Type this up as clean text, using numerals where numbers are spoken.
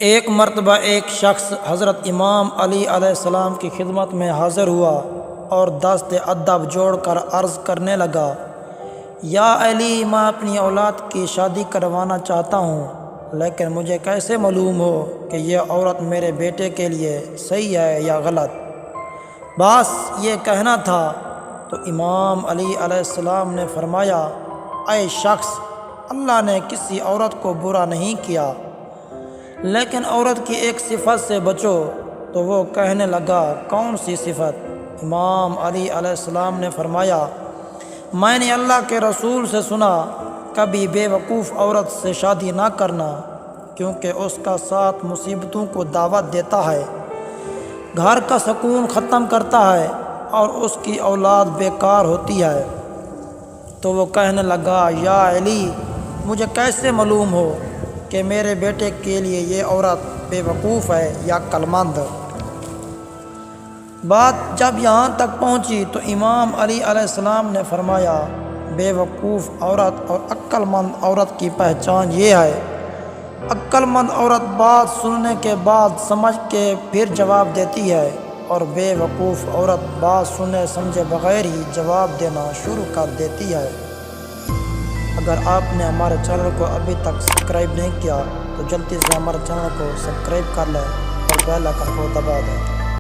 ایک مرتبہ ایک شخص حضرت امام علی علیہ السلام کی خدمت میں حاضر ہوا اور دست ادب جوڑ کر عرض کرنے لگا، یا علی، میں اپنی اولاد کی شادی کروانا چاہتا ہوں، لیکن مجھے کیسے معلوم ہو کہ یہ عورت میرے بیٹے کے لیے صحیح ہے یا غلط؟ بس یہ کہنا تھا۔ تو امام علی علیہ السلام نے فرمایا، اے شخص، اللہ نے کسی عورت کو برا نہیں کیا، لیکن عورت کی ایک صفت سے بچو۔ تو وہ کہنے لگا، کون سی صفت؟ امام علی علیہ السلام نے فرمایا، میں نے اللہ کے رسول سے سنا، کبھی بے وقوف عورت سے شادی نہ کرنا، کیونکہ اس کا ساتھ مصیبتوں کو دعوت دیتا ہے، گھر کا سکون ختم کرتا ہے اور اس کی اولاد بیکار ہوتی ہے۔ تو وہ کہنے لگا، یا علی، مجھے کیسے معلوم ہو کہ میرے بیٹے کے لیے یہ عورت بے وقوف ہے یا عقل مند؟ بات جب یہاں تک پہنچی تو امام علی علیہ السلام نے فرمایا، بے وقوف عورت اور عقل مند عورت کی پہچان یہ ہے، عقل مند عورت بات سننے کے بعد سمجھ کے پھر جواب دیتی ہے، اور بے وقوف عورت بات سنے سمجھے بغیر ہی جواب دینا شروع کر دیتی ہے۔ اگر آپ نے ہمارے چینل کو ابھی تک سبسکرائب نہیں کیا تو جلدی سے ہمارے چینل کو سبسکرائب کر لیں اور بیل آئکن کو دبا دیں۔